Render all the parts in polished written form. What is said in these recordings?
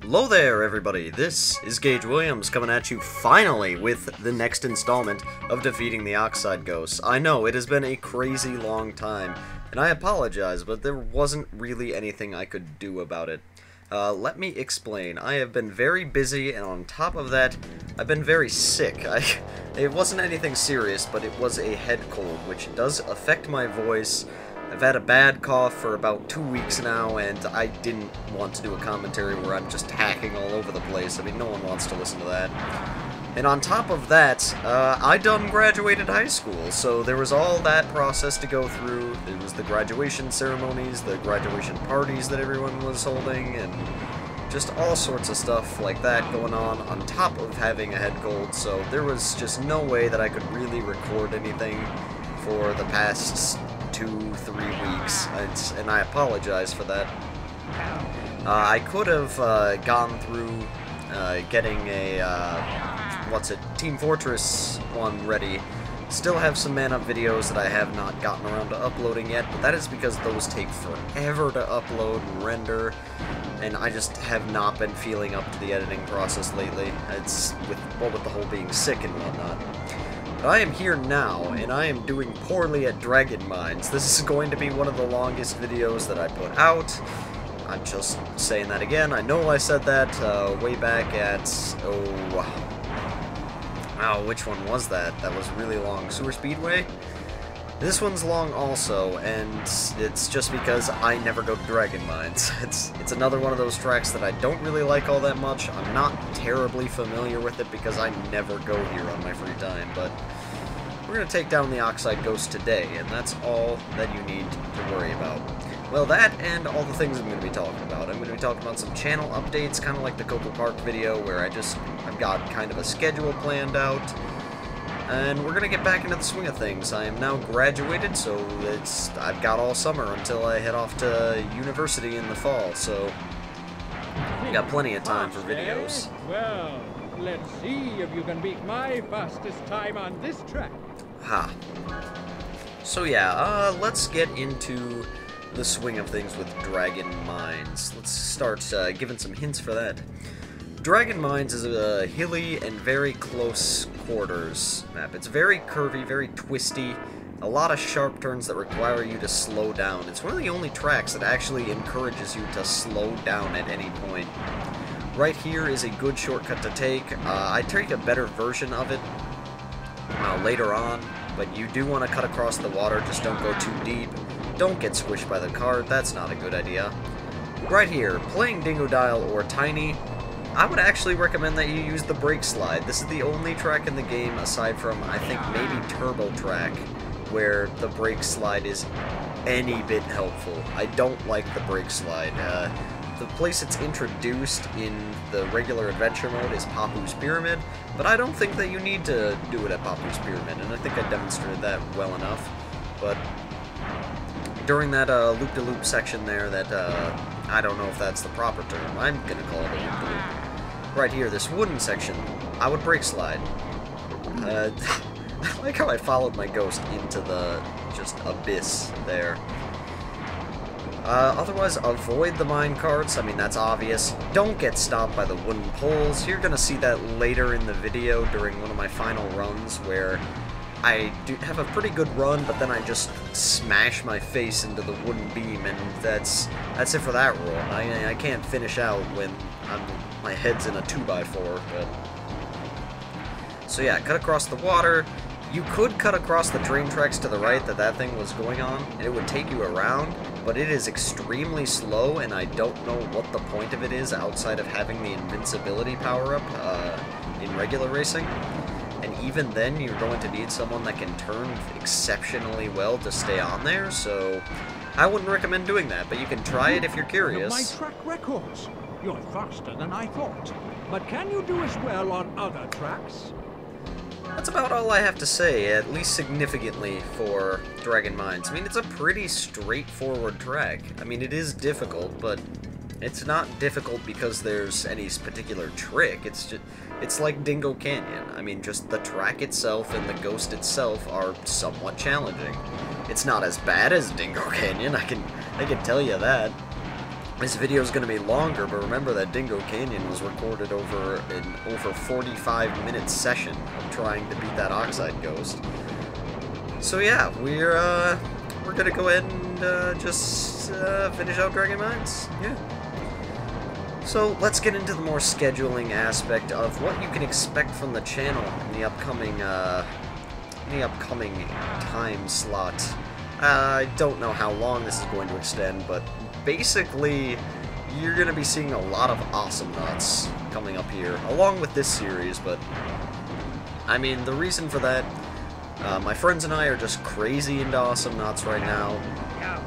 Hello there, everybody. This is Gage Williams coming at you finally with the next installment of defeating the Oxide Ghost. I know, it has been a crazy long time, and I apologize, but there wasn't really anything I could do about it. Let me explain. I have been very busy, and on top of that, I've been very sick. It wasn't anything serious, but it was a head cold, which does affect my voice. I've had a bad cough for about 2 weeks now, and I didn't want to do a commentary where I'm just hacking all over the place. I mean, no one wants to listen to that. And on top of that, I done graduated high school, so there was all that process to go through. There was the graduation ceremonies, the graduation parties that everyone was holding, and just all sorts of stuff like that going on top of having a head cold, so there was just no way that I could really record anything for the past 2-3 weeks, and I apologize for that. I could have gone through getting a, Team Fortress 1 ready. Still have some Man Up videos that I have not gotten around to uploading yet, but that is because those take forever to upload and render, and I just have not been feeling up to the editing process lately. It's with the whole being sick and whatnot. But I am here now, and I am doing poorly at Dragon Mines. This is going to be one of the longest videos that I put out. I'm just saying that again. I know I said that way back at, which one was that? That was really long. Sewer Speedway? This one's long also, and it's just because I never go to Dragon Mines. It's another one of those tracks that I don't really like all that much. I'm not terribly familiar with it because I never go here on my free time, but we're going to take down the Oxide Ghost today, and that's all that you need to worry about. Well, that and all the things I'm going to be talking about. I'm going to be talking about some channel updates, kind of like the Coco Park video, where I've got kind of a schedule planned out. And we're gonna get back into the swing of things. I am now graduated, so I've got all summer until I head off to university in the fall, so we got plenty of time for videos. Well, let's see if you can beat my fastest time on this track. Ha. So yeah, let's get into the swing of things with Dragon Mines. Let's start giving some hints for that. Dragon Mines is a hilly and very close quarters map. It's very curvy, very twisty, a lot of sharp turns that require you to slow down. It's one of the only tracks that actually encourages you to slow down at any point. Right here is a good shortcut to take. I take a better version of it later on, but you do want to cut across the water, just don't go too deep. Don't get squished by the cart, that's not a good idea. Right here, playing Dingodile or Tiny, I would actually recommend that you use the brake slide. This is the only track in the game, aside from, I think, maybe Turbo Track, where the brake slide is any bit helpful. I don't like the brake slide. The place it's introduced in the regular adventure mode is Papu's Pyramid, but I don't think that you need to do it at Papu's Pyramid, and I think I demonstrated that well enough. But during that loop-de-loop section there, that I don't know if that's the proper term. I'm gonna call it a loop-de-loop. Right here, this wooden section, I would brake slide. I like how I followed my ghost into the just abyss there. Otherwise, avoid the mine carts. I mean, that's obvious. Don't get stopped by the wooden poles. You're gonna see that later in the video during one of my final runs where I do have a pretty good run, but then I just smash my face into the wooden beam, and that's it for that run. I can't finish out when my head's in a 2x4, but... So yeah, cut across the water. You could cut across the train tracks to the right that thing was going on, and it would take you around, but it is extremely slow, and I don't know what the point of it is outside of having the invincibility power-up in regular racing. And even then, you're going to need someone that can turn exceptionally well to stay on there, so I wouldn't recommend doing that, but you can try it if you're curious. My track records. You're faster than I thought. But can you do as well on other tracks? That's about all I have to say, at least significantly, for Dragon Mines. I mean, it's a pretty straightforward track. I mean, it is difficult, but it's not difficult because there's any particular trick. It's like Dingo Canyon. I mean, just the track itself and the ghost itself are somewhat challenging. It's not as bad as Dingo Canyon, I can tell you that. This video is going to be longer, but remember that Dingo Canyon was recorded over an over 45-minute session of trying to beat that Oxide Ghost. So yeah, we're gonna go ahead and just finish out Dragon Mines. Yeah. So let's get into the more scheduling aspect of what you can expect from the channel in the upcoming time slot. I don't know how long this is going to extend, but basically you're going to be seeing a lot of Awesome Nuts coming up here, along with this series, but I mean, the reason for that, my friends and I are just crazy into Awesome Nuts right now,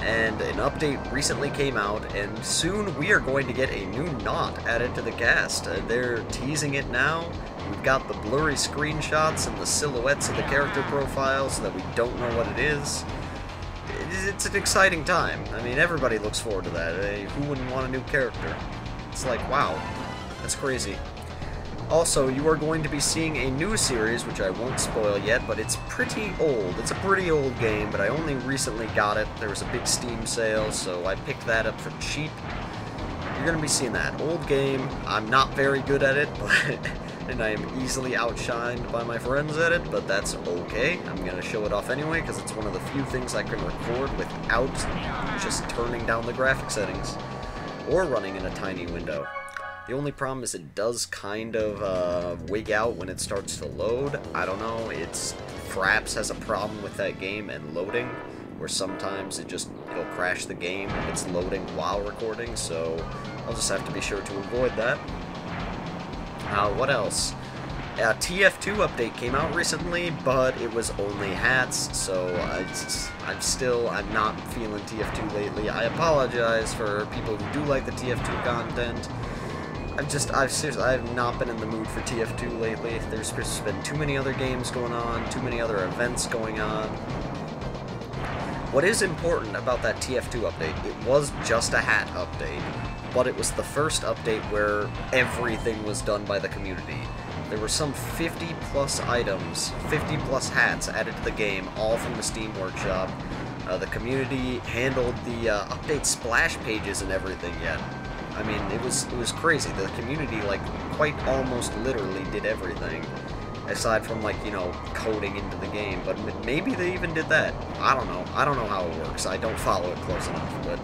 and an update recently came out, and soon we are going to get a new knot added to the cast. They're teasing it now. We've got the blurry screenshots and the silhouettes of the character profiles so that we don't know what it is. It's an exciting time. I mean, everybody looks forward to that. Who wouldn't want a new character? It's like, wow, that's crazy. Also, you are going to be seeing a new series, which I won't spoil yet, but it's pretty old. It's a pretty old game, but I only recently got it. There was a big Steam sale, so I picked that up for cheap. You're going to be seeing that. Old game. I'm not very good at it, but and I am easily outshined by my friends at it, but that's okay. I'm going to show it off anyway, because it's one of the few things I can record without just turning down the graphic settings or running in a tiny window. The only problem is it does kind of wig out when it starts to load. I don't know, Fraps has a problem with that game and loading, where sometimes it'll crash the game if it's loading while recording, so I'll just have to be sure to avoid that. What else? TF2 update came out recently, but it was only hats, so I'm not feeling TF2 lately. I apologize for people who do like the TF2 content. I have not been in the mood for TF2 lately. There's just been too many other games going on, too many other events going on. What is important about that TF2 update, it was just a hat update, but it was the first update where everything was done by the community. There were some 50+ items, 50+ hats added to the game, all from the Steam Workshop. The community handled the update splash pages and everything yet. I mean, it was crazy. The community, like, quite almost literally did everything, aside from, like, you know, coding into the game, but maybe they even did that. I don't know. I don't know how it works. I don't follow it close enough, but...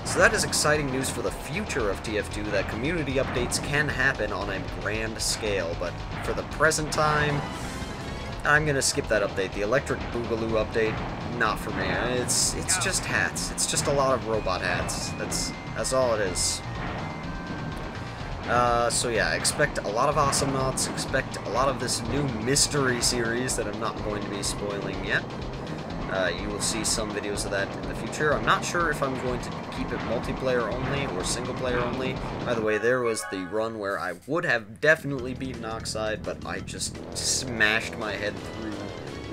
So that is exciting news for the future of TF2, that community updates can happen on a grand scale, but for the present time, I'm gonna skip that update. The Electric Boogaloo update, not for me. It's just hats. It's just a lot of robot hats. That's all it is. So yeah, expect a lot of Awesome Nuts, expect a lot of this new mystery series that I'm not going to be spoiling yet. You will see some videos of that in the future. I'm not sure if I'm going to keep it multiplayer only or single player only. By the way, there was the run where I would have definitely beaten Oxide, but I just smashed my head through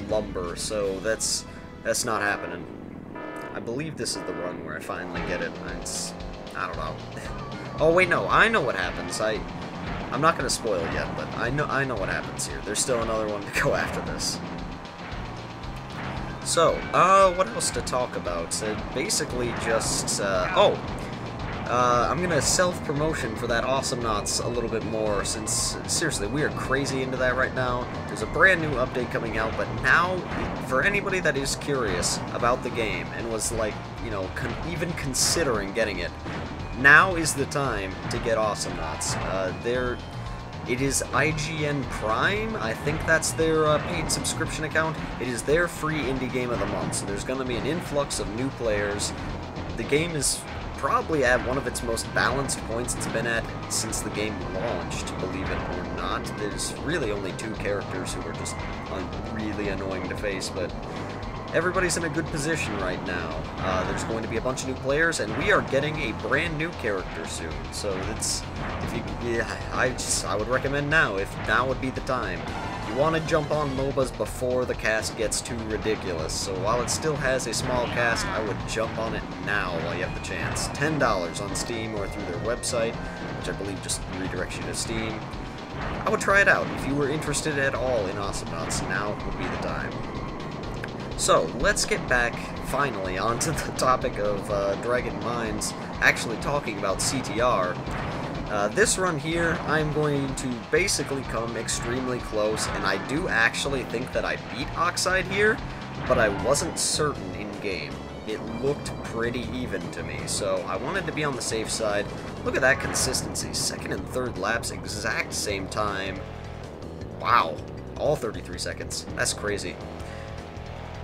lumber, so that's not happening. I believe this is the run where I finally get it. I don't know. Oh wait, no, I know what happens. I'm not gonna spoil it yet, but I know what happens here. There's still another one to go after this. So, what else to talk about? Basically just, I'm gonna self-promotion for that Awesome Nuts a little bit more, since, seriously, we are crazy into that right now. There's a brand new update coming out, but now, for anybody that is curious about the game, and was, like, you know, even considering getting it, now is the time to get Awesome Nuts. It is IGN Prime, I think that's their paid subscription account. It is their free indie game of the month, so there's going to be an influx of new players. The game is probably at one of its most balanced points it's been at since the game launched, believe it or not. There's really only 2 characters who are just really annoying to face, but everybody's in a good position right now. There's going to be a bunch of new players, and we are getting a brand new character soon. So I would recommend now, if now would be the time. You want to jump on MOBAs before the cast gets too ridiculous. So while it still has a small cast, I would jump on it now while you have the chance. $10 on Steam or through their website, which I believe just redirects you to Steam. I would try it out. If you were interested at all in Awesome Nuts, now would be the time. So, let's get back, finally, onto the topic of Dragon Mines, actually talking about CTR. This run here, I'm going to basically come extremely close, and I do actually think that I beat Oxide here, but I wasn't certain in-game. It looked pretty even to me, so I wanted to be on the safe side. Look at that consistency. Second and third laps, exact same time. Wow. All 33 seconds. That's crazy.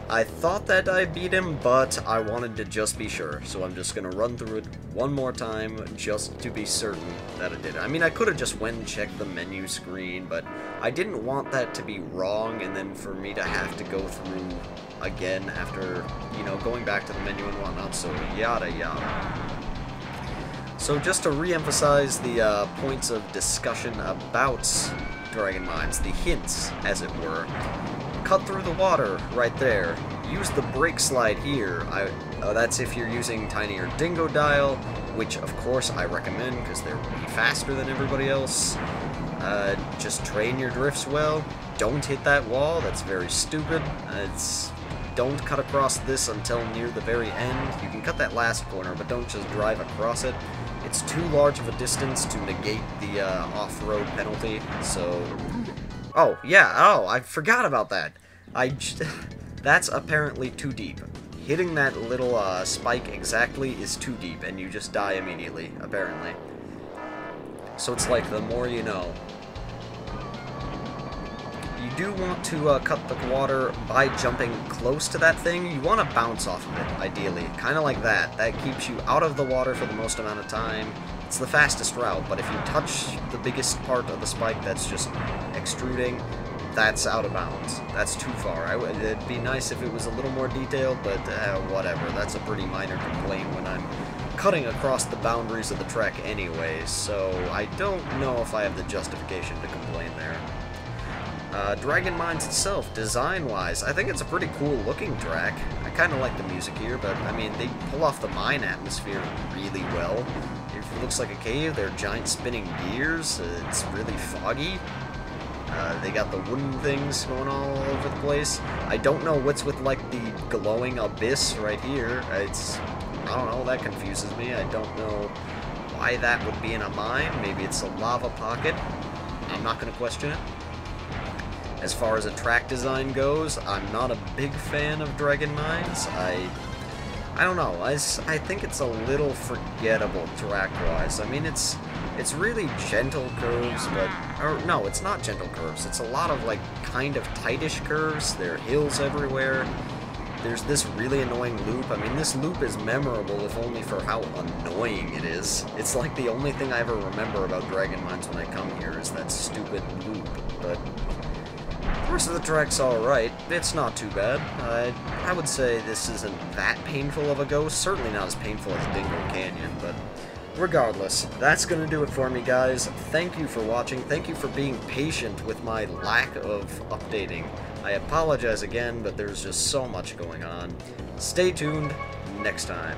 I thought that I beat him, but I wanted to just be sure, so I'm just going to run through it one more time just to be certain that I did it. I mean, I could have just went and checked the menu screen, but I didn't want that to be wrong and then for me to have to go through again after, you know, going back to the menu and whatnot, so yada yada. So just to re-emphasize the points of discussion about Dragon Mines, the hints, as it were. Cut through the water right there. Use the brake slide here. That's if you're using Tiny or Dingodile, which of course I recommend because they're way faster than everybody else. Just train your drifts well. Don't hit that wall. That's very stupid. Don't cut across this until near the very end. You can cut that last corner, but don't just drive across it. It's too large of a distance to negate the off-road penalty, so... Oh, yeah, oh, I forgot about that. That's apparently too deep. Hitting that little spike exactly is too deep, and you just die immediately, apparently. So it's like, the more you know. You do want to cut the water by jumping close to that thing. You want to bounce off of it, ideally. Kind of like that. That keeps you out of the water for the most amount of time. It's the fastest route, but if you touch the biggest part of the spike that's just extruding, that's out of bounds. That's too far. It'd be nice if it was a little more detailed, but whatever. That's a pretty minor complaint when I'm cutting across the boundaries of the track anyways, so I don't know if I have the justification to complain there. Dragon Mines itself, design-wise, I think it's a pretty cool-looking track. I kind of like the music here, but, I mean, they pull off the mine atmosphere really well. It looks like a cave. They're giant spinning gears. It's really foggy. They got the wooden things going all over the place. I don't know what's with, like, the glowing abyss right here. I don't know, that confuses me. I don't know why that would be in a mine. Maybe it's a lava pocket. I'm not going to question it. As far as a track design goes, I'm not a big fan of Dragon Mines. I don't know, I think it's a little forgettable track-wise. I mean, it's really gentle curves, but... Or, no, it's not gentle curves. It's a lot of, like, kind of tightish curves. There are hills everywhere. There's this really annoying loop. I mean, this loop is memorable, if only for how annoying it is. It's like the only thing I ever remember about Dragon Mines when I come here is that stupid loop, but... The rest of the track's alright. It's not too bad. I would say this isn't that painful of a go. Certainly not as painful as Dingo Canyon, but regardless, that's going to do it for me, guys. Thank you for watching. Thank you for being patient with my lack of updating. I apologize again, but there's just so much going on. Stay tuned next time.